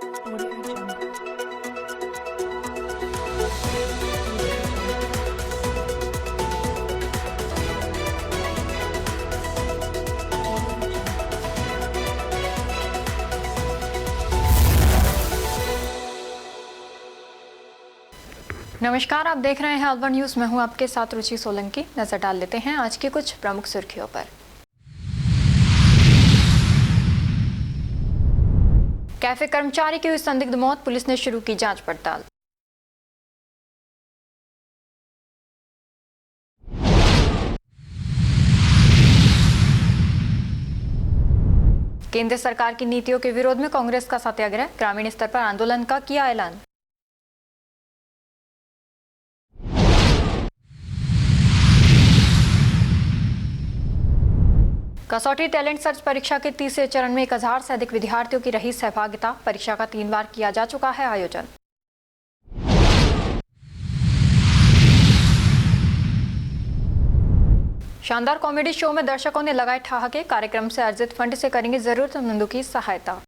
नमस्कार, आप देख रहे हैं अलवर न्यूज। मैं हूं आपके साथ रुचि सोलंकी। नजर डाल लेते हैं आज की कुछ प्रमुख सुर्खियों पर। कैफे कर्मचारी की हुई संदिग्ध मौत, पुलिस ने शुरू की जांच पड़ताल। केंद्र सरकार की नीतियों के विरोध में कांग्रेस का सत्याग्रह, ग्रामीण स्तर पर आंदोलन का किया ऐलान। कसौटी टैलेंट सर्च परीक्षा के तीसरे चरण में 1000 से अधिक विद्यार्थियों की रही सहभागिता। परीक्षा का 3 बार किया जा चुका है आयोजन। शानदार कॉमेडी शो में दर्शकों ने लगाए ठहाके, कार्यक्रम से अर्जित फंड से करेंगे जरूरतमंदों की सहायता।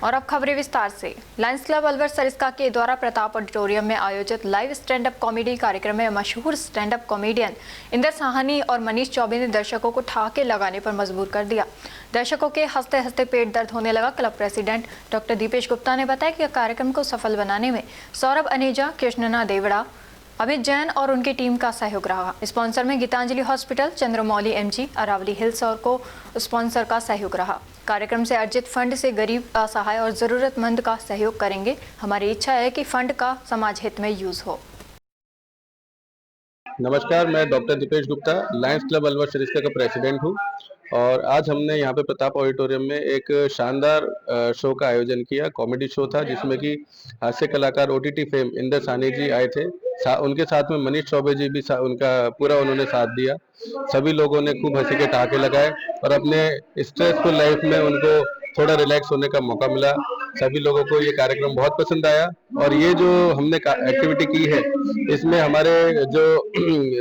और अब खबरें विस्तार से। लायंस क्लब अलवर सरिस्का के द्वारा प्रताप ऑडिटोरियम में आयोजित लाइव स्टैंड अप कॉमेडी कार्यक्रम में मशहूर stand up comedian Inder Sahni और मनीष चौबे ने दर्शकों को ठहाके लगाने पर मजबूर कर दिया। दर्शकों के हंसते हंसते पेट दर्द होने लगा। Club president doctor Dipesh Gupta ने बताया कि कार्यक्रम को सफल बनाने में सौरभ अनेजा, कृष्णना देवड़ा, अमित जैन और उनकी टीम का सहयोग रहा। स्पॉन्सर में Gitanjali hospital, Chandramouli MG, Aravali hills और को स्पॉन्सर का सहयोग रहा। कार्यक्रम से अर्जित फंड से गरीब, असहाय और जरूरतमंद का सहयोग करेंगे। हमारी इच्छा है कि फंड का समाज हित में यूज हो। नमस्कार, मैं doctor Dipesh Gupta, Lions club Alwar Sariska का प्रेसिडेंट हूँ और आज हमने यहाँ पे प्रताप ऑडिटोरियम में एक शानदार शो का आयोजन किया। कॉमेडी शो था जिसमें कि हास्य कलाकार ओटीटी फेम इंदर साहनी जी आए थे। उनके साथ में मनीष चौबे जी भी उनका पूरा उन्होंने साथ दिया। सभी लोगों ने खूब हंसी के ठहाके लगाए और अपने स्ट्रेसफुल लाइफ में उनको थोड़ा रिलैक्स होने का मौका मिला। सभी लोगों को ये कार्यक्रम बहुत पसंद आया और ये जो हमने एक्टिविटी की है इसमें हमारे जो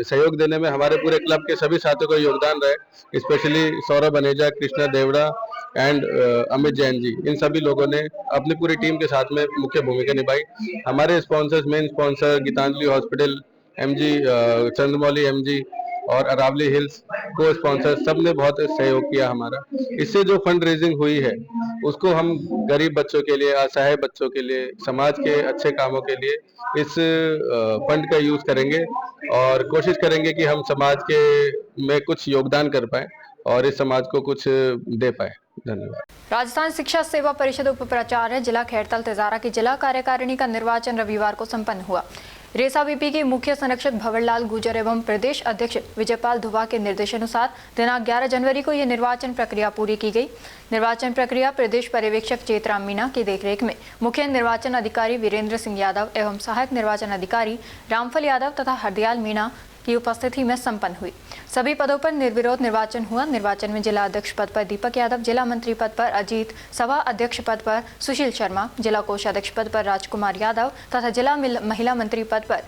सहयोग देने में हमारे पूरे क्लब के सभी साथियों का योगदान रहे, स्पेशली सौरभ अनेजा, कृष्णा देवड़ा एंड अमित जैन जी। इन सभी लोगों ने अपनी पूरी टीम के साथ में मुख्य भूमिका निभाई। हमारे sponsors, main sponsor Gitanjali hospital, MG, Chandramouli MG और अरावली हिल्स को स्पॉन्सर, सब ने बहुत सहयोग किया हमारा। इससे जो फंड रेजिंग हुई है उसको हम गरीब बच्चों के लिए, असहाय बच्चों के लिए, समाज के अच्छे कामों के लिए इस फंड का यूज करेंगे और कोशिश करेंगे कि हम समाज के में कुछ योगदान कर पाए और इस समाज को कुछ दे पाए। धन्यवाद। राजस्थान शिक्षा सेवा परिषद उप प्राचार्य जिला खैरतल तेजारा की जिला कार्यकारिणी का निर्वाचन रविवार को संपन्न हुआ। रेसा बीपी के मुख्य संरक्षक भंवरलाल गुर्जर एवं प्रदेश अध्यक्ष विजयपाल धुआ के निर्देशानुसार दिनांक 11 जनवरी को यह निर्वाचन प्रक्रिया पूरी की गई। निर्वाचन प्रक्रिया प्रदेश पर्यवेक्षक चेतराम मीणा की देखरेख में मुख्य निर्वाचन अधिकारी वीरेंद्र सिंह यादव एवं सहायक निर्वाचन अधिकारी रामफल यादव तथा हरदयाल मीणा की उपस्थिति में संपन्न हुई। सभी पदों पर निर्विरोध निर्वाचन हुआ। निर्वाचन में जिला अध्यक्ष पद पर दीपक यादव, जिला मंत्री पद पर अजीत, सभा अध्यक्ष पद पर सुशील शर्मा, जिला कोषाध्यक्ष पद पर राजकुमार यादव तथा जिला महिला मंत्री पद पर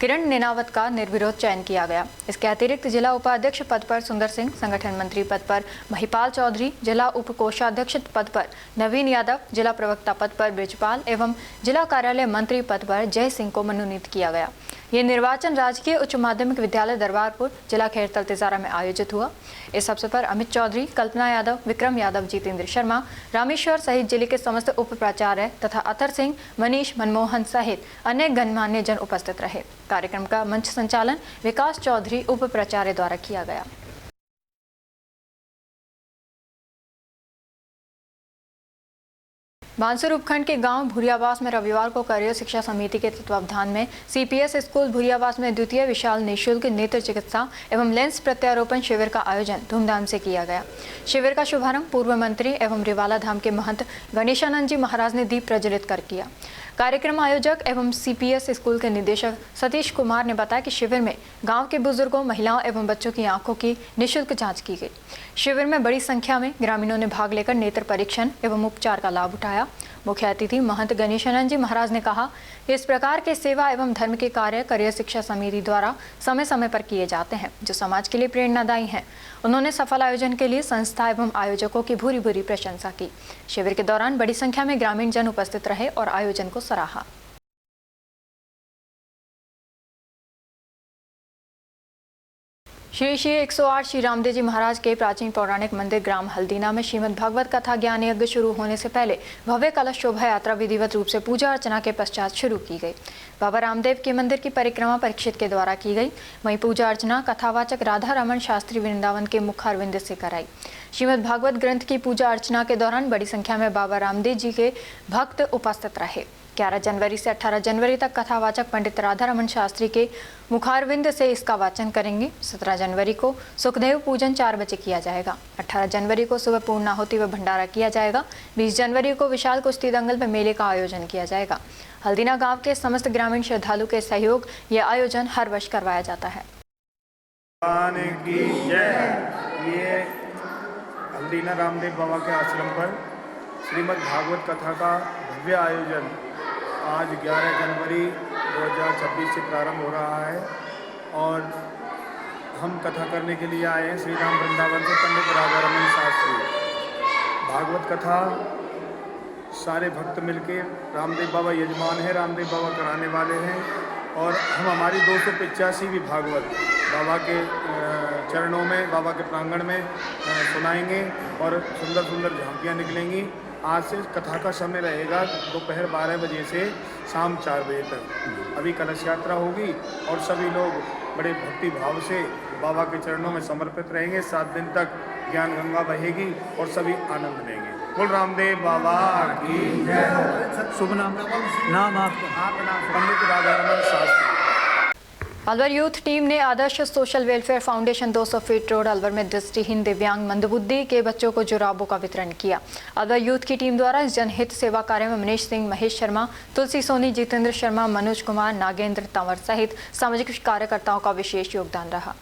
किरण नेनावत का निर्विरोध चयन किया गया। इसके अतिरिक्त जिला उपाध्यक्ष पद पर सुंदर सिंह, संगठन मंत्री पद पर महिपाल चौधरी, जिला उप कोषाध्यक्ष पद पर नवीन यादव, जिला प्रवक्ता पद पर ब्रिजपाल एवं जिला कार्यालय मंत्री पद पर जय सिंह को मनोनीत किया गया। ये निर्वाचन राजकीय उच्च माध्यमिक विद्यालय दरबारपुर, जिला खैरतल तेजारा में आयोजित हुआ। इस अवसर पर अमित चौधरी, कल्पना यादव, विक्रम यादव, जितेंद्र शर्मा, रामेश्वर सहित जिले के समस्त उप प्राचार्य तथा अतर सिंह, मनीष, मनमोहन सहित अनेक गणमान्य जन उपस्थित रहे। कार्यक्रम का मंच संचालन विकास चौधरी उप प्राचार्य द्वारा किया गया। बांसुर उपखंड के गांव भूरियावास में रविवार को करियर शिक्षा समिति के तत्वावधान में सीपीएस स्कूल भूरियावास में द्वितीय विशाल निःशुल्क नेत्र चिकित्सा एवं लेंस प्रत्यारोपण शिविर का आयोजन धूमधाम से किया गया। शिविर का शुभारंभ पूर्व मंत्री एवं रिवाला धाम के महंत गणेशानंद जी महाराज ने दीप प्रज्वलित कर किया। कार्यक्रम आयोजक एवं CPS स्कूल के निदेशक सतीश कुमार ने बताया कि शिविर में गांव के बुजुर्गों, महिलाओं एवं बच्चों की आंखों की निःशुल्क जांच की गई। शिविर में बड़ी संख्या में ग्रामीणों ने भाग लेकर नेत्र परीक्षण एवं उपचार का लाभ उठाया। मुख्य अतिथि महंत गणेशानंद जी महाराज ने कहा कि इस प्रकार के सेवा एवं धर्म के कार्य करियर शिक्षा समिति द्वारा समय समय पर किए जाते हैं, जो समाज के लिए प्रेरणादायी हैं। उन्होंने सफल आयोजन के लिए संस्था एवं आयोजकों की भूरी भूरी प्रशंसा की। शिविर के दौरान बड़ी संख्या में ग्रामीण जन उपस्थित रहे और आयोजन को सराहा। श्री 108 श्री रामदेव जी महाराज के प्राचीन पौराणिक मंदिर ग्राम हल्दीना में श्रीमद् भागवत कथा ज्ञान यज्ञ शुरू होने से पहले भव्य कलश शोभा यात्रा विधिवत रूप से पूजा अर्चना के पश्चात शुरू की गई। बाबा रामदेव के मंदिर की परिक्रमा परीक्षित के द्वारा की गई। वहीं पूजा अर्चना कथावाचक राधा रमन शास्त्री वृंदावन के मुखारविंद से कराई। श्रीमद् भागवत ग्रंथ की पूजा अर्चना के दौरान बड़ी संख्या में बाबा रामदेव जी के भक्त उपस्थित रहे। 11 जनवरी से 18 जनवरी तक कथावाचक पंडित राधा रमन शास्त्री के मुखारविंद से इसका वाचन करेंगे। 17 जनवरी को सुखदेव पूजन 4 बजे किया जाएगा। 18 जनवरी को सुबह पूर्णाहुति व भंडारा किया जाएगा। 20 जनवरी को विशाल कुश्ती दंगल में मेले का आयोजन किया जाएगा। हल्दीना गांव के समस्त ग्रामीण श्रद्धालु के सहयोग यह आयोजन हर वर्ष करवाया जाता है। ये हल्दीना रामदेव बाबा के आश्रम पर श्रीमद् भागवत कथा का भव्य आयोजन आज 11 जनवरी 2026 से प्रारंभ हो रहा है और हम कथा करने के लिए आए हैं श्री राम वृंदावन से पंडित राधा रमन शास्त्री। भागवत कथा सारे भक्त मिलके रामदेव बाबा यजमान है, रामदेव बाबा कराने वाले हैं और हम हमारी 285वीं भागवत बाबा के चरणों में, बाबा के प्रांगण में सुनाएंगे और सुंदर सुंदर झांकियाँ निकलेंगी। आज से कथा का समय रहेगा दोपहर 12 बजे से शाम 4 बजे तक। अभी कलश यात्रा होगी और सभी लोग बड़े भक्ति भाव से बाबा के चरणों में समर्पित रहेंगे। 7 दिन तक ज्ञान गंगा बहेगी और सभी आनंद लेंगे। बोल रामदेव बाबा की जय। शुभ नाम आपका? पंडित राधा रमन शास्त्री। अलवर यूथ टीम ने Adarsh social welfare foundation 200 feet road Alwar में दृष्टिहीन, दिव्यांग, मंदबुद्धि के बच्चों को जुराबों का वितरण किया। अलवर यूथ की टीम द्वारा इस जनहित सेवा कार्य में मनीष सिंह, महेश शर्मा, तुलसी सोनी, जितेंद्र शर्मा, मनोज कुमार, नागेंद्र तंवर सहित सामाजिक कार्यकर्ताओं का विशेष योगदान रहा।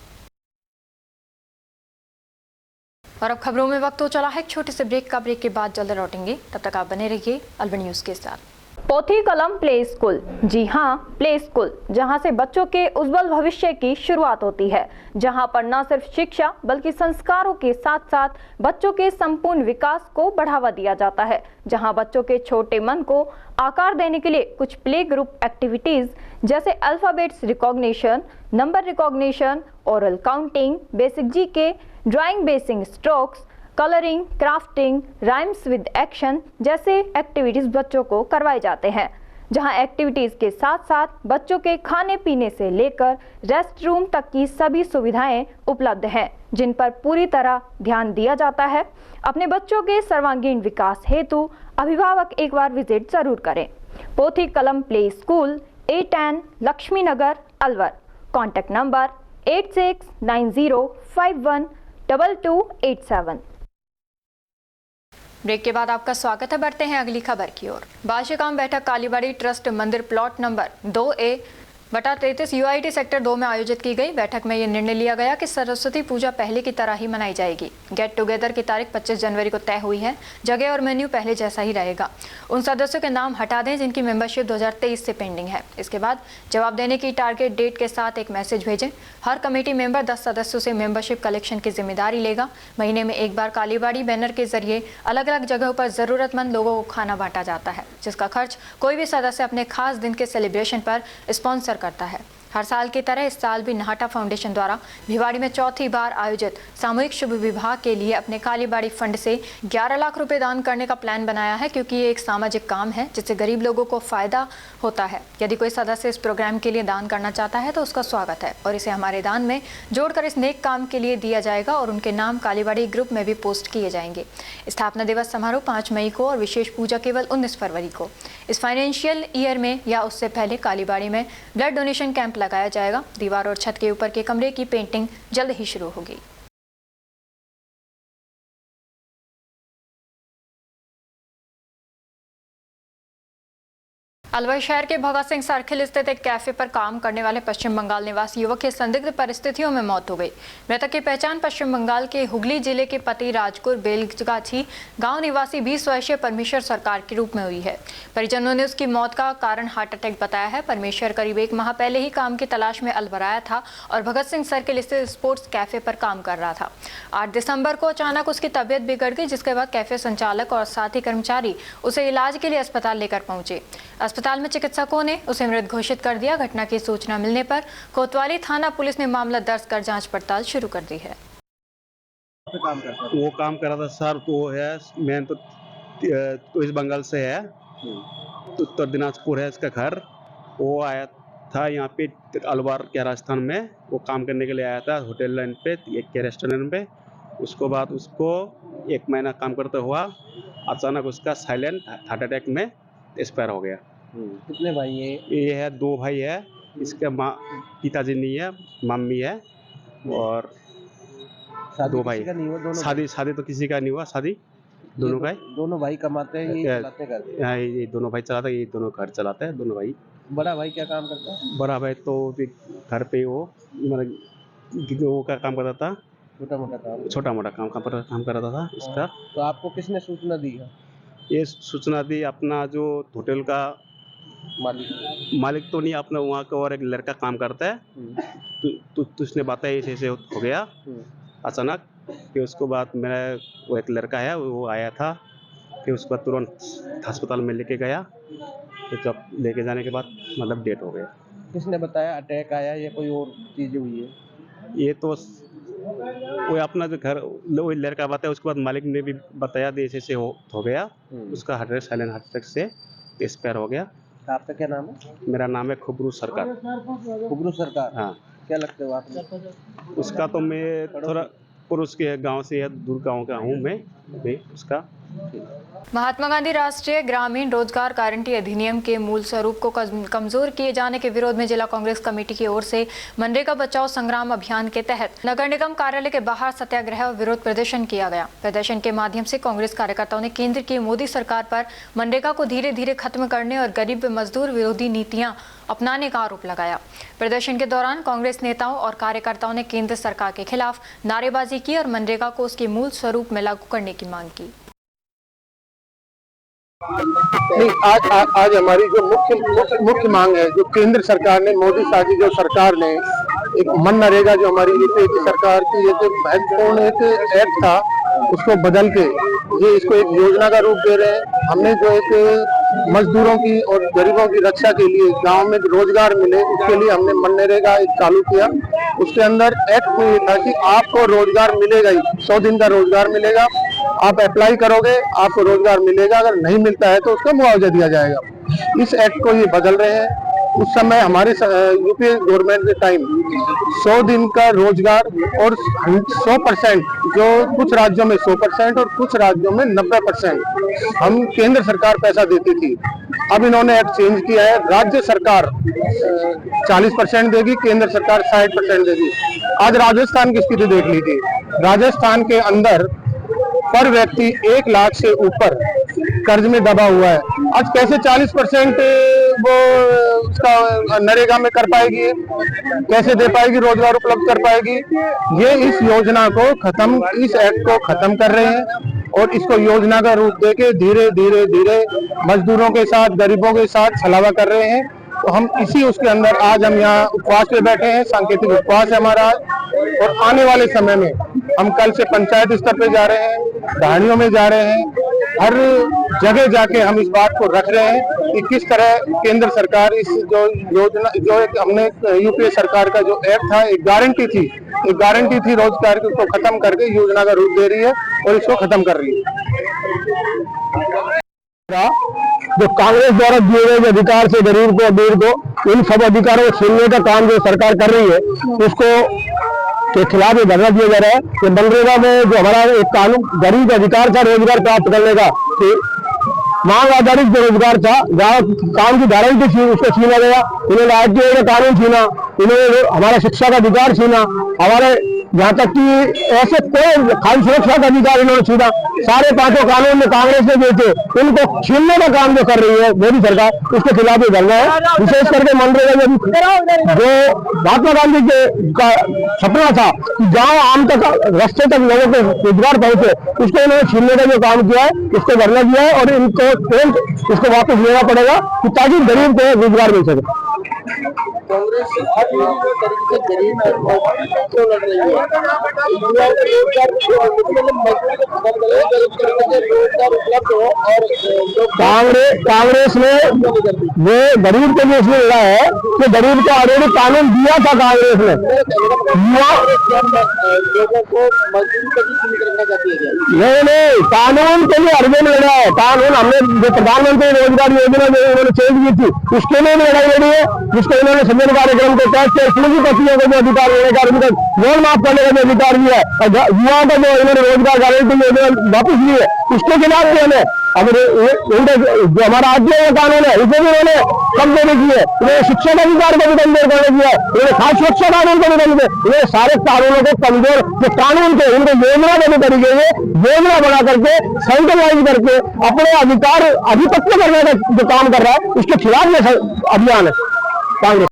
और अब खबरों में वक्त हो चला है एक छोटे से ब्रेक का। ब्रेक के बाद जल्द लौटेंगे, तब तक आप बने रहिए अलवर न्यूज के साथ। पोथी कलम प्ले स्कूल, जी हाँ, प्ले स्कूल, जहाँ से बच्चों के उज्जवल भविष्य की शुरुआत होती है, जहाँ पर न सिर्फ शिक्षा बल्कि संस्कारों के साथ साथ बच्चों के संपूर्ण विकास को बढ़ावा दिया जाता है, जहाँ बच्चों के छोटे मन को आकार देने के लिए कुछ प्ले ग्रुप एक्टिविटीज जैसे alphabets recognition, number recognition, oral counting, basic GK, drawing basic strokes, colouring, crafting, rhymes with action जैसे एक्टिविटीज बच्चों को करवाए जाते हैं, जहां एक्टिविटीज के साथ साथ बच्चों के खाने पीने से लेकर रेस्ट रूम तक की सभी सुविधाएं उपलब्ध हैं, जिन पर पूरी तरह ध्यान दिया जाता है। अपने बच्चों के सर्वांगीण विकास हेतु अभिभावक एक बार विजिट जरूर करें। Pothi Kalam play school, A10 Lakshmi Nagar, Alwar. Contact number 8690512287। Break के बाद आपका स्वागत है। बढ़ते हैं अगली खबर की ओर। बाशिकाम बैठक कालीबाड़ी ट्रस्ट मंदिर plot number 2A/33 UIT sector 2 में आयोजित की गई बैठक में यह निर्णय लिया गया कि सरस्वती पूजा पहले की तरह ही मनाई जाएगी। गेट टुगेदर की तारीख 25 जनवरी को तय हुई है। जगह और मेन्यू पहले जैसा ही रहेगा। उन सदस्यों के नाम हटा दें जिनकी मेंबरशिप 2023 से पेंडिंग है। इसके बाद जवाब देने की टारगेट डेट के साथ एक मैसेज भेजें। हर कमेटी मेंबर 10 सदस्यों से मेंबरशिप कलेक्शन की जिम्मेदारी लेगा। महीने में एक बार कालीबाड़ी बैनर के जरिए अलग अलग जगहों पर जरूरतमंद लोगों को खाना बांटा जाता है, जिसका खर्च कोई भी सदस्य अपने खास दिन के सेलिब्रेशन पर स्पॉन्सर करता है। हर साल की तरह इस साल भी नाहटा फाउंडेशन द्वारा भिवाड़ी में चौथी बार आयोजित सामूहिक शुभ विवाह के लिए अपने कालीबाड़ी फंड से 11 लाख रुपए दान करने का प्लान बनाया है, क्योंकि ये एक सामाजिक काम है जिससे गरीब लोगों को फायदा होता है। यदि कोई सदस्य इस प्रोग्राम के लिए दान करना चाहता है तो उसका स्वागत है और इसे हमारे दान में जोड़कर इस नेक काम के लिए दिया जाएगा और उनके नाम कालीबाड़ी ग्रुप में भी पोस्ट किए जाएंगे। स्थापना दिवस समारोह 5 मई को और विशेष पूजा केवल 19 फरवरी को। इस फाइनेंशियल ईयर में या उससे पहले कालीबाड़ी में ब्लड डोनेशन कैंप लगाया जाएगा। दीवार और छत के ऊपर के कमरे की पेंटिंग जल्द ही शुरू होगी। अलवर शहर के भगत सिंह सर्किल स्थित एक कैफे पर काम करने वाले पश्चिम बंगाल निवासी युवक की संदिग्ध परिस्थितियों में मौत हो गई। मृतक की पहचान पश्चिम बंगाल के हुगली जिले के पति राजपुर बेलगाछी गांव निवासी 20 वर्षीय परमेश्वर सरकार के रूप में हुई है। परिजनों ने उसकी मौत का कारण हार्ट अटैक बताया है। परमेश्वर करीब 1 माह पहले ही काम की तलाश में अलवर आया था और भगत सिंह सर्किल स्थित स्पोर्ट्स कैफे पर काम कर रहा था। 8 दिसंबर को अचानक उसकी तबीयत बिगड़ गई, जिसके बाद कैफे संचालक और साथी कर्मचारी उसे इलाज के लिए अस्पताल लेकर पहुंचे। अस्पताल में चिकित्सकों ने उसे मृत घोषित कर दिया। घटना की सूचना मिलने पर कोतवाली थाना पुलिस ने मामला दर्ज कर जांच पड़ताल शुरू कर दी है। वो काम कर रहा था सर, तो वो है मैं तो इस बंगाल से है, तो उत्तर दिनाजपुर है इसका घर। वो आया था यहाँ पे अलवर के राजस्थान में, वो काम करने के लिए आया था होटल लाइन पे एक के रेस्टोरेंट पे। उसको बाद उसको 1 महीना काम करते हुआ अचानक उसका साइलेंट हार्ट अटैक में एक्सपायर हो गया। कितने भाई हैं? ये है 2 भाई है, इसके पिताजी नहीं है, मम्मी है और 2 भाई। का नहीं हुआ, दोनों शादी तो किसी का नहीं हुआ, शादी दोनों का है। दोनों भाई कमाते हैं, ये चलाते घर। ये दोनों भाई चलाते हैं, ये दोनों घर चलाते हैं दोनों भाई। बड़ा भाई क्या काम करता है? बड़ा भाई तो भी घर पे वो मतलब वो का काम करता था, छोटा मोटा काम कर रहा था इसका। तो आपको किसने सूचना दी है? ये सूचना दी अपना जो होटल का मालिक तो नहीं, अपना वहाँ का और एक लड़का काम करता है। तो उसने बताया ऐसे हो गया अचानक। फिर उसको बाद मेरा वो एक लड़का है वो आया था, फिर उसको तुरंत अस्पताल में लेके गया। फिर जब लेके जाने के बाद मतलब डेथ हो गया। किसने बताया अटैक आया या कोई और चीज़ हुई है? ये तो वो अपना जो घर वो लड़का बताया, उसके बाद मालिक ने भी बताया ऐसे हो गया। उसका साइलेंट हार्ट अटैक से एक्सपायर हो गया। आपका क्या नाम है? मेरा नाम है खुबरू सरकार। खुबरू सरकार? हाँ। क्या लगते हो आप? उसका तो मैं थोड़ा पुरुष के गांव से है, दूर गांव का हूँ मैं उसका। महात्मा गांधी राष्ट्रीय ग्रामीण रोजगार गारंटी अधिनियम के मूल स्वरूप को कमजोर किए जाने के विरोध में जिला कांग्रेस कमेटी की ओर से मनरेगा बचाओ संग्राम अभियान के तहत नगर निगम कार्यालय के बाहर सत्याग्रह और विरोध प्रदर्शन किया गया। प्रदर्शन के माध्यम से कांग्रेस कार्यकर्ताओं ने केंद्र की मोदी सरकार पर मनरेगा को धीरे धीरे खत्म करने और गरीब मजदूर विरोधी नीतियां अपनाने का आरोप लगाया। प्रदर्शन के दौरान कांग्रेस नेताओं और कार्यकर्ताओं ने केंद्र सरकार के खिलाफ नारेबाजी की और मनरेगा को उसके मूल स्वरूप में लागू करने की मांग की। नहीं, आज हमारी जो मुख्य मांग है, जो केंद्र सरकार ने, मोदी शाही जो सरकार ने एक मनरेगा जो हमारी यूपी की सरकार की ये महत्वपूर्ण एक एक्ट था, उसको बदल के ये इसको एक योजना का रूप दे रहे हैं। हमने जो एक मजदूरों की और गरीबों की रक्षा के लिए गांव में रोजगार मिले, उसके लिए हमने मनरेगा एक चालू किया। उसके अंदर एक्ट में ये था कि आपको रोजगार मिलेगा ही, 100 दिन का रोजगार मिलेगा। आप अप्लाई करोगे, आपको रोजगार मिलेगा, अगर नहीं मिलता है तो उसका मुआवजा दिया जाएगा। इस एक्ट को ये बदल रहे हैं। उस समय हमारे यूपी गवर्नमेंट के टाइम 100 दिन का रोजगार और 100%, जो कुछ राज्यों में 100% और कुछ राज्यों में 90% हम केंद्र सरकार पैसा देती थी। अब इन्होंने एक्ट चेंज किया है, राज्य सरकार 40% देगी, केंद्र सरकार 60% देगी। आज राजस्थान की स्थिति देख लीजिए। राजस्थान के अंदर पर व्यक्ति 1 लाख से ऊपर कर्ज में दबा हुआ है। आज कैसे 40% वो उसका नरेगा में कर पाएगी, कैसे दे पाएगी, रोजगार उपलब्ध कर पाएगी? ये इस योजना को खत्म, इस एक्ट को खत्म कर रहे हैं और इसको योजना का रूप देके धीरे धीरे मजदूरों के साथ, गरीबों के साथ छलावा कर रहे हैं। तो हम इसी उसके अंदर आज हम यहाँ उपवास पे बैठे हैं, सांकेतिक उपवास है हमारा। और आने वाले समय में हम कल से पंचायत स्तर पे जा रहे हैं, ढाणियों में जा रहे हैं, हर जगह जाके हम इस बात को रख रहे हैं कि किस तरह केंद्र सरकार इस जो योजना, जो एक हमने यूपीए सरकार का जो एक्ट था, एक गारंटी थी रोजगार की, उसको खत्म करके योजना का रूप दे रही है और इसको खत्म कर रही है। जो कांग्रेस द्वारा दिए गए अधिकार से गरीब को, अमीर को, इन सब अधिकारों को छीनने का काम जो सरकार कर रही है, उसको के खिलाफ ये धरना दिया जा रहा है कि मनरेगा में जो हमारा एक कानून गरीब अधिकार था रोजगार प्राप्त करने का, मांग आधारित जो रोजगार था, जहाँ काम की गारंटी थी, उसको छीना गया। इन्होंने आरटीआई का कानून छीना, इन्होंने हमारा शिक्षा का अधिकार छीना, हमारे यहाँ तक कि ऐसे कोई खाद्य सुरक्षा का अधिकार इन्होंने छीना, सारे पांचों कानून में कांग्रेस ने दिए थे, उनको छीनने का काम जो कर रही है मोदी सरकार, उसके खिलाफ ही धरना है। विशेष करके मनरेगा जो महात्मा गांधी के का सपना था कि गांव आम तक रास्ते तक लोगों को रोजगार पहुंचे, उसको इन्होंने छीनने का जो काम किया है, इसको धरना दिया है और इनको तुरंत इसको वापस लेना पड़ेगा ताकि गरीब को रोजगार मिल सके। कांग्रेस तरीके से गरीब क्यों लड़ रही है? कांग्रेस ने वो गरीब के लिए इसलिए लड़ा है कि गरीब को ऑलरेडी कानून दिया था कांग्रेस ने, लोगों को मजदूरी शुरू करना चाहती है। नहीं, कानून के लिए अर्जुन लड़ा है। कानून हमने जो प्रधानमंत्री रोजगार योजना जो उन्होंने चेंज की थी उसके लिए भी लड़ाई लड़ी है, जिसको इन्होंने संविधान कार्यक्रम के तहत पूंजीपतियों को जो अधिकार देने का, उनका लोन माफ करने का जो अधिकार दिया है और युवाओं को जो इन्होंने रोजगार गारंटी योजना वापस ली है, उसके खिलाफ भी हमें जो हमारा राज्य कानून है उसे भी उन्होंने कमजोरी की है। उन्होंने शिक्षा का अधिकार को भी कमजोर करने दिया है, उन्होंने खास सुरक्षा कानून को भी कमजोर, उन्होंने सारे कानूनों को कमजोर, जो कानून थे उनको योजना के तरीके से योजना बना करके सेंट्रलाइज करके अपने अधिकार अधिपत्य करने का जो काम कर रहा है, उसके खिलाफ में अभियान है कांग्रेस।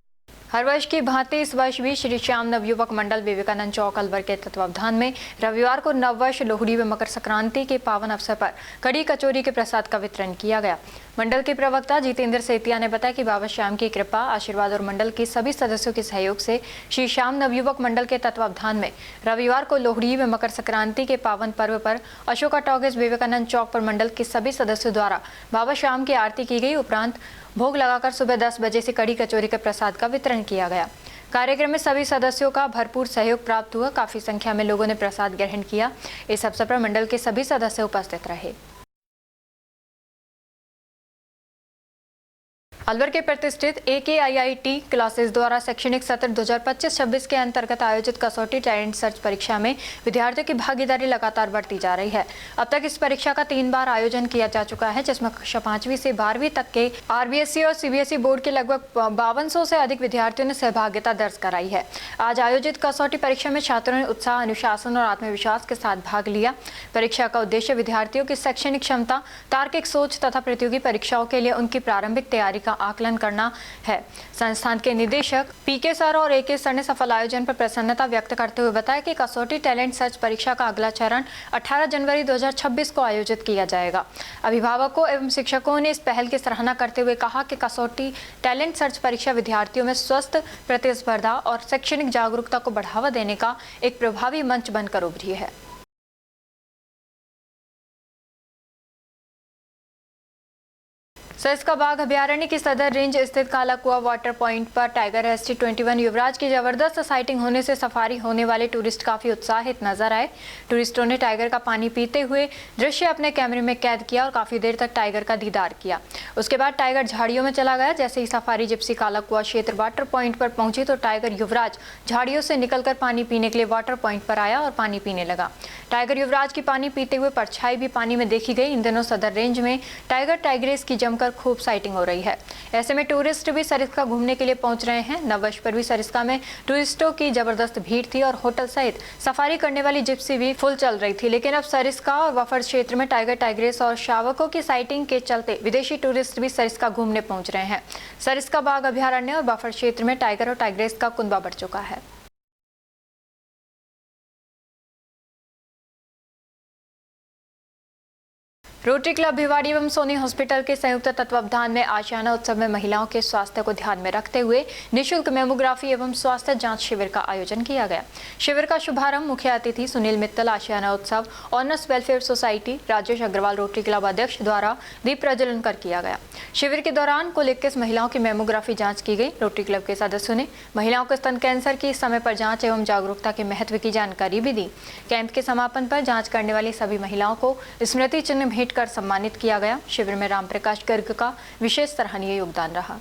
हर वर्ष की भांति इस वर्ष भी श्री श्याम नवयुवक मंडल विवेकानंद चौक अलवर के तत्वावधान में रविवार को नववर्ष, लोहड़ी व मकर संक्रांति के पावन अवसर पर कड़ी कचौरी के प्रसाद का वितरण किया गया। मंडल के प्रवक्ता जितेंद्र सेतिया ने बताया कि बाबा श्याम की कृपा, आशीर्वाद और मंडल के सभी सदस्यों के सहयोग से श्री श्याम नवयुवक मंडल के तत्वावधान में रविवार को लोहड़ी व मकर संक्रांति के पावन पर्व पर अशोका टॉकीज विवेकानंद चौक पर मंडल के सभी सदस्यों द्वारा बाबा श्याम की आरती की गई। उपरांत भोग लगाकर सुबह 10 बजे से कड़ी कचौरी के प्रसाद का वितरण किया गया। कार्यक्रम में सभी सदस्यों का भरपूर सहयोग प्राप्त हुआ। काफी संख्या में लोगों ने प्रसाद ग्रहण किया। इस अवसर पर मंडल के सभी सदस्य उपस्थित रहे। अलवर के प्रतिष्ठित AKIIT क्लासेस द्वारा शैक्षणिक सत्र 2025-26 के अंतर्गत आयोजित कसौटी टैलेंट सर्च परीक्षा में विद्यार्थियों की भागीदारी लगातार बढ़ती जा रही है। अब तक इस परीक्षा का 3 बार आयोजन किया जा चुका है, जिसमें कक्षा 5वीं से 12वीं तक के RBSE और CBSE बोर्ड के लगभग 5200 से अधिक विद्यार्थियों ने सहभागिता दर्ज कराई है। आज आयोजित कसौटी परीक्षा में छात्रों ने उत्साह, अनुशासन और आत्मविश्वास के साथ भाग लिया। परीक्षा का उद्देश्य विद्यार्थियों की शैक्षणिक क्षमता, तार्किक सोच तथा प्रतियोगी परीक्षाओं के लिए उनकी प्रारंभिक तैयारी का आकलन करना है। संस्थान के निदेशक PK सर और AK सर ने सफल आयोजन पर प्रसन्नता व्यक्त करते हुए बताया कि कसौटी टैलेंट सर्च परीक्षा का अगला चरण 18 जनवरी 2026 को आयोजित किया जाएगा। अभिभावकों एवं शिक्षकों ने इस पहल की सराहना करते हुए कहा कि कसौटी टैलेंट सर्च परीक्षा विद्यार्थियों में स्वस्थ प्रतिस्पर्धा और शैक्षणिक जागरूकता को बढ़ावा देने का एक प्रभावी मंच बनकर उभरी है। सरिस्का बाघ अभयारण्य की सदर रेंज स्थित काला कुआ वाटर पॉइंट पर टाइगर ST21 युवराज की जबरदस्त साइटिंग होने से सफारी होने वाले टूरिस्ट काफी उत्साहित नजर आए। टूरिस्टों ने टाइगर का पानी पीते हुए दृश्य अपने कैमरे में कैद किया और काफी देर तक टाइगर का दीदार किया। उसके बाद टाइगर झाड़ियों में चला गया। जैसे ही सफारी जिप्सी काला कुआ क्षेत्र वाटर पॉइंट पर पहुंची तो टाइगर युवराज झाड़ियों से निकलकर पानी पीने के लिए वाटर पॉइंट पर आया और पानी पीने लगा। टाइगर युवराज की पानी पीते हुए परछाई भी पानी में देखी गई। इन दिनों सदर रेंज में टाइगर टाइग्रेस की जमकर खूब साइटिंग हो रही है। ऐसे में टूरिस्ट भी सरिस्का घूमने के लिए पहुंच रहे हैं। नववर्ष पर भी सरिस्का में टूरिस्टों की जबरदस्त भीड़ थी और होटल सहित सफारी करने वाली जिप्सी भी फुल चल रही थी। लेकिन अब सरिस्का और बफर क्षेत्र में टाइगर टाइग्रेस और शावकों की साइटिंग के चलते विदेशी टूरिस्ट भी सरिस्का घूमने पहुंच रहे हैं। सरिस्का बाघ अभयारण्य और बफर क्षेत्र में टाइगर और टाइग्रेस का कुनबा बढ़ चुका है। रोटरी क्लब भिवाड़ी एवं सोनी हॉस्पिटल के संयुक्त तत्वावधान में आशियाना उत्सव में महिलाओं के स्वास्थ्य को ध्यान में रखते हुए निःशुल्क मेमोग्राफी एवं स्वास्थ्य जांच शिविर का आयोजन किया गया। शिविर का शुभारंभ मुख्य अतिथि Sunil Mittal, Ashiana Utsav owners welfare society, Rajesh Agarwal Rotary club अध्यक्ष द्वारा दीप प्रज्वलन कर किया गया। शिविर के दौरान कुल 21 महिलाओं की मेमोग्राफी जाँच की गई। रोटरी क्लब के सदस्यों ने महिलाओं को स्तन कैंसर की समय पर जाँच एवं जागरूकता के महत्व की जानकारी भी दी। कैंप के समापन पर जाँच करने वाली सभी महिलाओं को स्मृति चिन्ह भेंट कर सम्मानित किया गया। शिविर में रामप्रकाश गर्ग का विशेष सराहनीय योगदान रहा।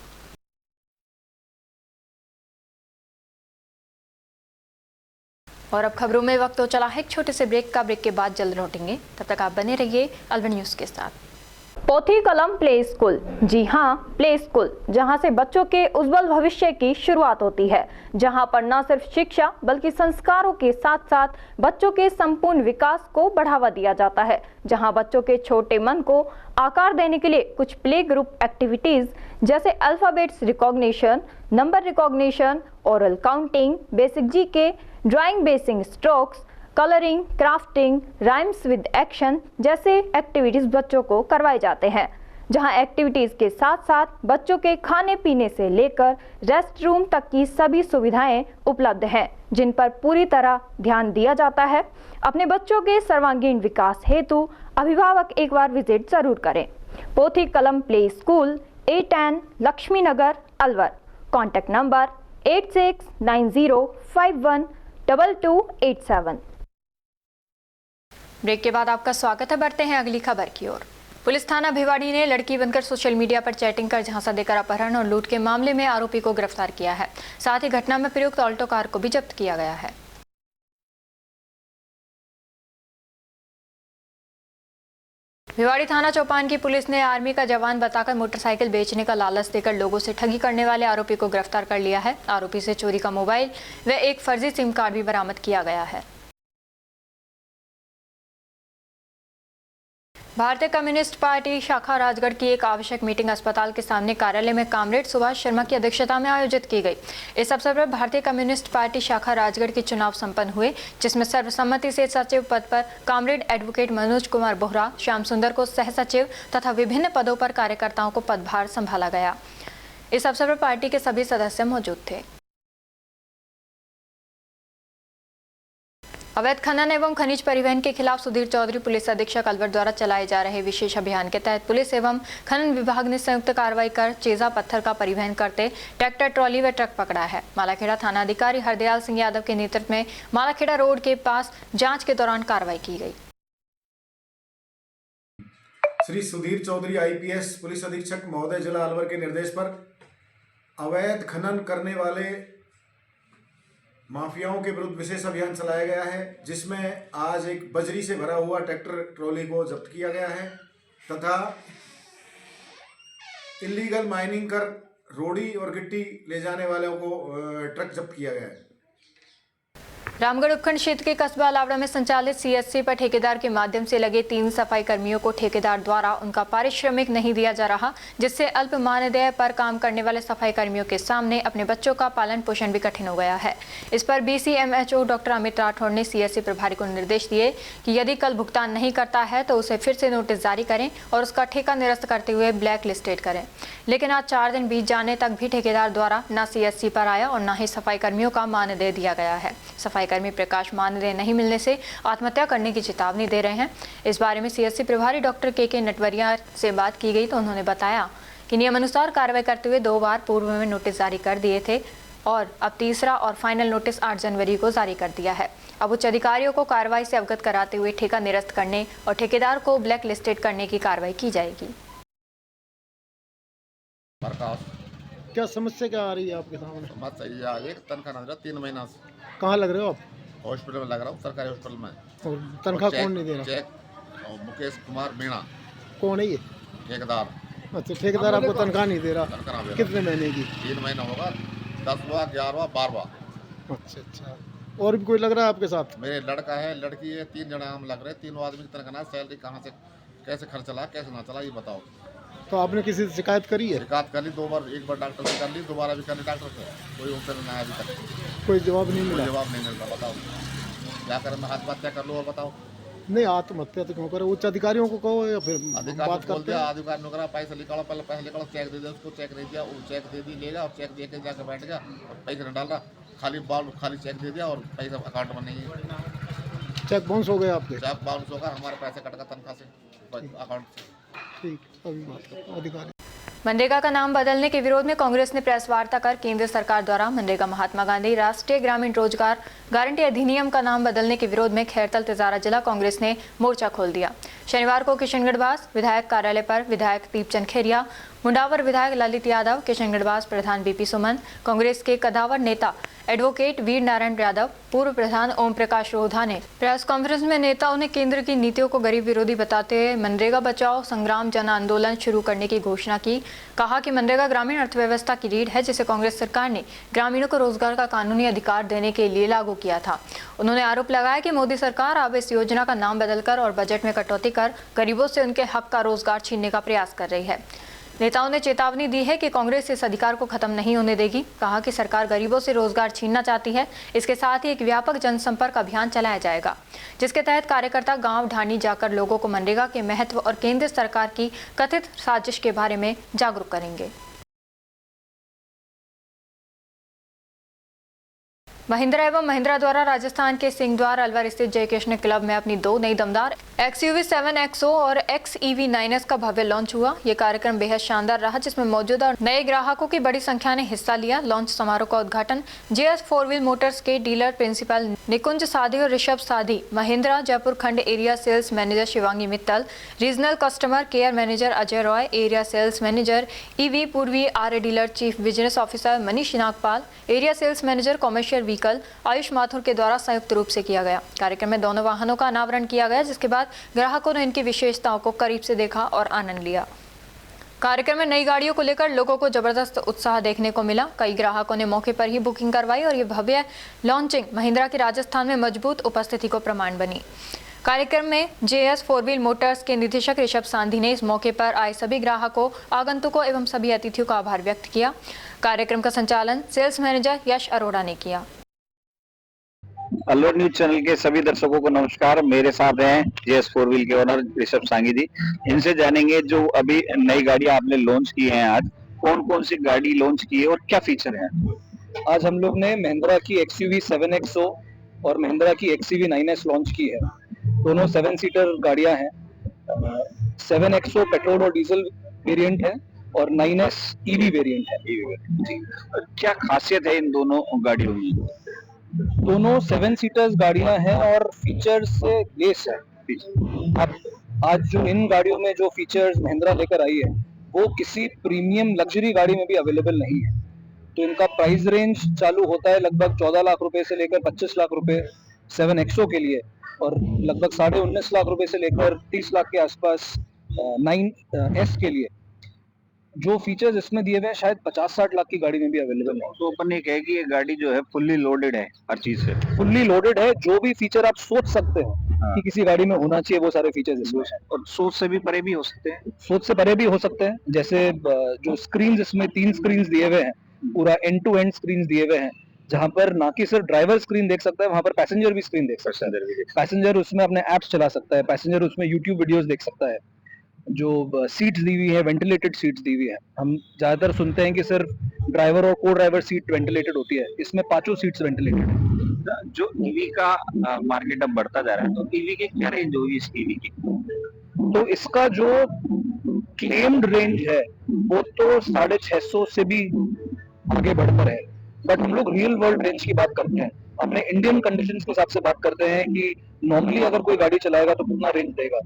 और अब खबरों में वक्त हो चला है एक छोटे से ब्रेक का। ब्रेक के बाद जल्द लौटेंगे, तब तक आप बने रहिए अलवर न्यूज के साथ। पोथी कलम प्ले स्कूल, जी हाँ, प्ले स्कूल, जहां से बच्चों के उज्जवल भविष्य की शुरुआत होती है, जहां पर न सिर्फ शिक्षा बल्कि संस्कारों के साथ साथ बच्चों के संपूर्ण विकास को बढ़ावा दिया जाता है, जहां बच्चों के छोटे मन को आकार देने के लिए कुछ प्ले ग्रुप एक्टिविटीज जैसे alphabets recognition, number recognition, oral counting, basic GK, drawing basic strokes, colouring, crafting, rhymes with action जैसे एक्टिविटीज बच्चों को करवाए जाते हैं, जहां एक्टिविटीज के साथ साथ बच्चों के खाने पीने से लेकर रेस्ट रूम तक की सभी सुविधाएं उपलब्ध हैं, जिन पर पूरी तरह ध्यान दिया जाता है। अपने बच्चों के सर्वांगीण विकास हेतु अभिभावक एक बार विजिट जरूर करें। Pothi Kalam play school, A10 Lakshmi Nagar, Alwar. Contact number 8690512287। Break के बाद आपका स्वागत है। बढ़ते हैं अगली खबर की ओर। पुलिस थाना भिवाड़ी ने लड़की बनकर सोशल मीडिया पर चैटिंग कर झांसा देकर अपहरण और लूट के मामले में आरोपी को गिरफ्तार किया है। साथ ही घटना में प्रयुक्त ऑल्टो कार को भी जब्त किया गया है। भिवाड़ी थाना चौपान की पुलिस ने आर्मी का जवान बताकर मोटरसाइकिल बेचने का लालच देकर लोगों से ठगी करने वाले आरोपी को गिरफ्तार कर लिया है। आरोपी से चोरी का मोबाइल व एक फर्जी सिम कार्ड भी बरामद किया गया है। भारतीय कम्युनिस्ट पार्टी शाखा राजगढ़ की एक आवश्यक मीटिंग अस्पताल के सामने कार्यालय में कामरेड सुभाष शर्मा की अध्यक्षता में आयोजित की गई। इस अवसर पर भारतीय कम्युनिस्ट पार्टी शाखा राजगढ़ के चुनाव संपन्न हुए, जिसमें सर्वसम्मति से सचिव पद पर कामरेड एडवोकेट मनोज कुमार बोहरा, श्याम सुंदर को सह सचिव तथा विभिन्न पदों पर कार्यकर्ताओं को पदभार संभाला गया। इस अवसर पर पार्टी के सभी सदस्य मौजूद थे। अवैध खनन एवं खनिज परिवहन के खिलाफ सुधीर चौधरी पुलिस अधीक्षक अलवर द्वारा चलाए जा रहे विशेष अभियान के तहत पुलिस एवं खनन विभाग ने संयुक्त कार्रवाई कर चेजा पत्थर का परिवहन करते ट्रैक्टर, ट्रॉली व ट्रक पकड़ा है। मालाखेड़ा थाना अधिकारी हरदयाल सिंह यादव के नेतृत्व में मालाखेड़ा रोड के पास जांच के दौरान कार्रवाई की गई। श्री सुधीर चौधरी IPS पुलिस अधीक्षक महोदय जिला अलवर के निर्देश पर अवैध खनन करने वाले माफियाओं के विरुद्ध विशेष अभियान चलाया गया है, जिसमें आज एक बजरी से भरा हुआ ट्रैक्टर ट्रॉली को जब्त किया गया है तथा इलीगल माइनिंग कर रोड़ी और गिट्टी ले जाने वालों को ट्रक जब्त किया गया है। रामगढ़ उपखंड क्षेत्र के कस्बा अलावड़ा में संचालित CSC पर ठेकेदार के माध्यम से लगे 3 सफाई कर्मियों को ठेकेदार द्वारा उनका पारिश्रमिक नहीं दिया जा रहा, जिससे अल्प मानदेय पर काम करने वाले सफाई कर्मियों के सामने अपने बच्चों का पालन पोषण भी कठिन हो गया है। इस पर BCMHO डॉक्टर अमित राठौड़ ने CSC प्रभारी को निर्देश दिए कि यदि कल भुगतान नहीं करता है तो उसे फिर से नोटिस जारी करें और उसका ठेका निरस्त करते हुए ब्लैक लिस्टेड करें। लेकिन आज 4 दिन बीत जाने तक भी ठेकेदार द्वारा न CSC पर आया और न ही सफाई कर्मियों का मानदेय दिया गया है। सफाई कर्मी प्रकाश मानदेय नहीं मिलने से आत्महत्या करने की चेतावनी दे रहे हैं। इस बारे में CSC प्रभारी डॉक्टर के नटवरिया से बात की गई तो उन्होंने बताया कि नियमानुसार कार्रवाई करते हुए 2 बार पूर्व में नोटिस जारी कर दिए थे और अब तीसरा और फाइनल नोटिस 8 जनवरी को जारी कर दिया है। अब उच्च अधिकारियों को कार्रवाई से अवगत कराते हुए ठेका निरस्त करने और ठेकेदार को ब्लैक लिस्टेड करने की कार्रवाई की जाएगी। क्या समस्या क्या आ रही है आपके सामने? समस्या ये आ गई, तनख्वाह नहीं दे रहा 3 महीना से। कहाँ लग रहे हो आप? हॉस्पिटल में लग रहा हूँ, सरकारी हॉस्पिटल में। और तनख्वाह कौन नहीं दे रहा? चेक और मुकेश कुमार मीणा। कौन है ये? ठेकेदार। अच्छा, ठेकेदार आपको तनख्वाह नहीं दे रहा? कितने महीने की? 3 महीना होगा, 10वां, 11वां, 12वां। अच्छा। और भी कोई लग रहा है आपके साथ? मेरे लड़का है, लड़की है, 3 जने हम लग रहे हैं। 3 आदमी की तनख्वाह, सैलरी कहाँ से कैसे खर्च चला कैसे ना चला ये बताओ। तो आपने किसी से शिकायत करी है? शिकायत कर ली 2 बार, एक बार डॉक्टर से कर ली, दोबारा भी कर ली डॉक्टर से, कोई उत्तर नहीं आया अभी तक। कोई जवाब नहीं मिला? जवाब नहीं मिलता। बताओ क्या करें, मैं आत्महत्या कर लूँ और बताओ। नहीं, आत्महत्या तो क्यों करे? उच्च अधिकारियों को कहो या फिर बात करते हैं। अधिकारी ने कहा पैसा निकालो, पहले पैसा निकालो, चेक दे दिया उसको, चेक नहीं दिया, वो चेक दे दी, ले गया और चेक दे के जाकर बैठ गया, पैसा नहीं डाल रहा, खाली चेक दे दिया और पैसा अकाउंट में नहीं है। चेक बाउंस हो गए आपके? चेक बाउंस होगा, हमारे पैसे कट गए तनख्वाह से अकाउंट से। ठीक, अभी बात करते हैं अधिकारी। मनरेगा का नाम बदलने के विरोध में कांग्रेस ने प्रेस वार्ता कर केंद्र सरकार द्वारा मनरेगा महात्मा गांधी राष्ट्रीय ग्रामीण रोजगार गारंटी अधिनियम का नाम बदलने के विरोध में खैरतल तिजारा जिला कांग्रेस ने मोर्चा खोल दिया। शनिवार को किशनगढ़ बास विधायक कार्यालय पर विधायक दीपचंद खेरिया, मुंडावर विधायक ललित यादव, किशन गढ़वास प्रधान बीपी सुमन, कांग्रेस के कदावर नेता एडवोकेट वीर नारायण यादव, पूर्व प्रधान ओम प्रकाश रोधा ने प्रेस कॉन्फ्रेंस में नेताओं ने केंद्र की नीतियों को गरीब विरोधी बताते हुए मनरेगा बचाओ संग्राम जन आंदोलन शुरू करने की घोषणा की। कहा कि मनरेगा ग्रामीण अर्थव्यवस्था की रीढ़ है, जिसे कांग्रेस सरकार ने ग्रामीणों को रोजगार का कानूनी अधिकार देने के लिए लागू किया था। उन्होंने आरोप लगाया कि मोदी सरकार अब इस योजना का नाम बदलकर और बजट में कटौती कर गरीबों से उनके हक का रोजगार छीनने का प्रयास कर रही है। नेताओं ने चेतावनी दी है कि कांग्रेस इस अधिकार को खत्म नहीं होने देगी। कहा कि सरकार गरीबों से रोजगार छीनना चाहती है। इसके साथ ही एक व्यापक जनसंपर्क अभियान चलाया जाएगा, जिसके तहत कार्यकर्ता गांव ढाणी जाकर लोगों को मनरेगा के महत्व और केंद्र सरकार की कथित साजिश के बारे में जागरूक करेंगे। महिंद्रा एवं महिंद्रा द्वारा राजस्थान के सिंहद्वार अलवर स्थित जय कृष्ण क्लब में अपनी 2 नई दमदार XUV 7XO और XEV 9S का भव्य लॉन्च हुआ। ये कार्यक्रम बेहद शानदार रहा, जिसमें मौजूदा और नए ग्राहकों की बड़ी संख्या ने हिस्सा लिया। लॉन्च समारोह का उद्घाटन JS 4 व्हील मोटर्स के डीलर प्रिंसिपल निकुंज साधी और ऋषभ साधी, महिंद्रा जयपुर खंड area sales manager Shivangi Mittal, regional customer care manager Ajay Roy, area sales manager EV Purvi Arya dealer chief business officer Manish Nagpal, area sales manager commercial कल आयुष माथुर के द्वारा संयुक्त रूप से किया गया। कार्यक्रम में दोनों वाहनों का अनावरण किया गया, जिसके बाद ग्राहकों ने इनकी विशेषताओं को करीब से देखा और आनंद लिया। कार्यक्रम में नई गाड़ियों को लेकर लोगों को जबरदस्त उत्साह देखने को मिला। कई ग्राहकों ने मौके पर ही बुकिंग करवाई और ये भव्य लॉन्चिंग महिंद्रा की राजस्थान में मजबूत उपस्थिति को प्रमाण बनी। कार्यक्रम में JS 4 व्हील मोटर्स के निदेशक ऋषभ सांधी ने इस मौके पर आए सभी ग्राहकों, आगंतुकों एवं सभी अतिथियों का आभार व्यक्त किया। कार्यक्रम का संचालन सेल्स मैनेजर यश अरोड़ा ने किया। अलवर न्यूज चैनल के सभी दर्शकों को नमस्कार। मेरे साथ हैं JS 4 व्हील के ओनर ऋषभ सांगी जी। इनसे जानेंगे जो अभी नई गाड़ी आपने लॉन्च की है, आज कौन कौन सी गाड़ी लॉन्च की है और क्या फीचर है। आज हम लोग ने महिंद्रा की XUV 7XO और महिंद्रा की XEV 9S लॉन्च की है। दोनों 7 सीटर गाड़ियां हैं। 7XO पेट्रोल और डीजल वेरिएंट है और 9S EV वेरिएंट है। जी, क्या खासियत है इन दोनों गाड़ियों में? दोनों 7 सीटर्स गाड़ियां हैं और फीचर्स से लेस है। अब आज जो इन गाड़ियों में जो फीचर्स महिंद्रा लेकर आई है, वो किसी प्रीमियम लग्जरी गाड़ी में भी अवेलेबल नहीं है। तो इनका प्राइस रेंज चालू होता है लगभग 14 लाख रुपए से लेकर 25 लाख रुपए 7XO के लिए, और लगभग 19.5 लाख रुपए से लेकर 30 लाख के आसपास 9S के लिए। जो फीचर्स इसमें दिए हुए हैं शायद 50-60 लाख की गाड़ी में भी अवेलेबल है। तो अपन ये कहे कि ये गाड़ी जो है फुल्ली लोडेड है, हर चीज से फुल्ली लोडेड है। जो भी फीचर आप सोच सकते हो कि किसी गाड़ी में होना चाहिए, वो सारे फीचर्स इसमें हैं। और सोच से भी परे भी हो सकते हैं। सोच से परे भी हो सकते हैं। जैसे जो स्क्रीन, इसमें 3 स्क्रीन दिए हुए हैं, पूरा एंड टू एंड स्क्रीन दिए हुए हैं, जहां पर ना कि सिर्फ ड्राइवर स्क्रीन देख सकता है, वहां पर पैसेंजर भी स्क्रीन देख सकता है। पैसेंजर उसमें अपने एप्स चला सकता है, पैसेंजर उसमें यूट्यूब वीडियोस देख सकता है। जो सीट्स दी हुई है, वेंटिलेटेड सीट्स दी हुई है। हम ज्यादातर सुनते हैं कि सिर्फ ड्राइवर और को ड्राइवर सीट वेंटिलेटेड होती है, इसमें 5 सीट्स वेंटिलेटेड है। जो ईवी का मार्केट अब बढ़ता जा रहा है, तो ईवी के क्या रेंज होगी इस ईवी की? तो इसका जो क्लेम्ड रेंज है वो तो 650 से भी आगे बढ़कर है, बट हम लोग रियल वर्ल्ड रेंज की बात करते हैं। अपने इंडियन कंडीशंस के हिसाब से बात करते हैं कि नॉर्मली अगर कोई गाड़ी चलाएगा तो कितना रेंज देगा।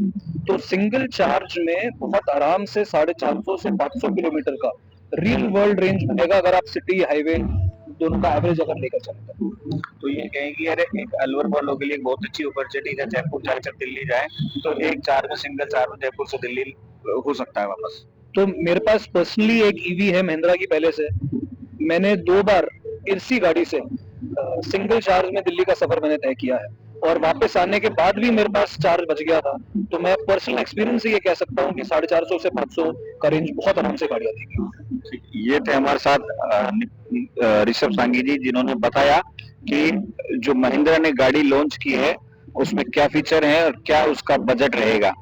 तो सिंगल चार्ज में बहुत आराम से 450 से 500 किलोमीटर का रियल वर्ल्ड रेंज मिलेगा, अगर आप सिटी हाईवे दोनों का एवरेज अगर लेकर चलेंगे। तो ये कहेंगे अरे एक अलवर वालों के लिए बहुत अच्छी अपॉर्चुनिटी है, जयपुर जाए जब दिल्ली जाए तो एक चार्ज में, सिंगल चार्ज में जयपुर से दिल्ली हो सकता है वापस। तो मेरे पास पर्सनली एक ईवी है महिंद्रा की पहले से। मैंने 2 बार इसी गाड़ी से सिंगल चार्ज में दिल्ली का सफर मैंने तय किया है, और वापस आने के बाद भी मेरे पास चार्ज बच गया था। तो मैं पर्सनल एक्सपीरियंस से ये कह सकता हूँ कि 450 से 500 का रेंज बहुत आराम से गाड़ियां देगी। ये थे हमारे साथ ऋषभ सांगी जी, जिन्होंने बताया कि जो महिंद्रा ने गाड़ी लॉन्च की है उसमें क्या फीचर है और क्या उसका बजट रहेगा।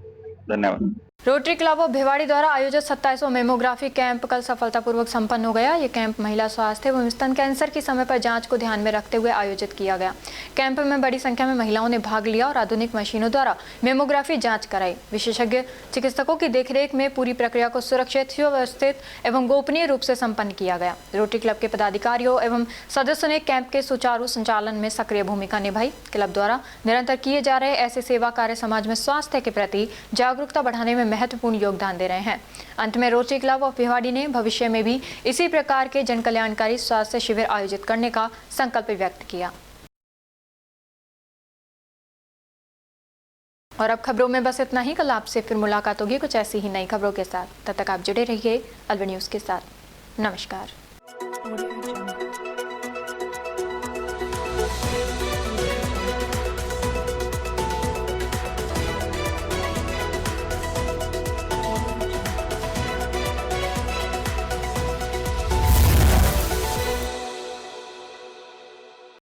धन्यवाद। रोटरी क्लब ऑफ भिवाड़ी द्वारा आयोजित 27वां मेमोग्राफी कैंप कल सफलतापूर्वक संपन्न हो गया। ये कैंप महिला स्वास्थ्य एवं स्तन कैंसर की समय पर जांच को ध्यान में रखते हुए आयोजित किया गया। कैंप में बड़ी संख्या में महिलाओं ने भाग लिया और आधुनिक मशीनों द्वारा मेमोग्राफी जांच कराई। विशेषज्ञ चिकित्सकों की देखरेख में पूरी प्रक्रिया को सुरक्षित, सुव्यवस्थित एवं गोपनीय रूप से संपन्न किया गया। रोटरी क्लब के पदाधिकारियों एवं सदस्यों ने कैंप के सुचारू संचालन में सक्रिय भूमिका निभाई। क्लब द्वारा निरंतर किए जा रहे ऐसे सेवा कार्य समाज में स्वास्थ्य के प्रति जागरूकता बढ़ाने में महत्वपूर्ण योगदान दे रहे हैं। अंत में रोटरी क्लब ऑफ भिवाड़ी ने भविष्य में भी इसी प्रकार के जन कल्याणकारी स्वास्थ्य शिविर आयोजित करने का संकल्प व्यक्त किया। और अब खबरों में बस इतना ही। कल आपसे फिर मुलाकात होगी कुछ ऐसी ही नई खबरों के साथ। तब तक आप जुड़े रहिए अलवर न्यूज़ के साथ। नमस्कार।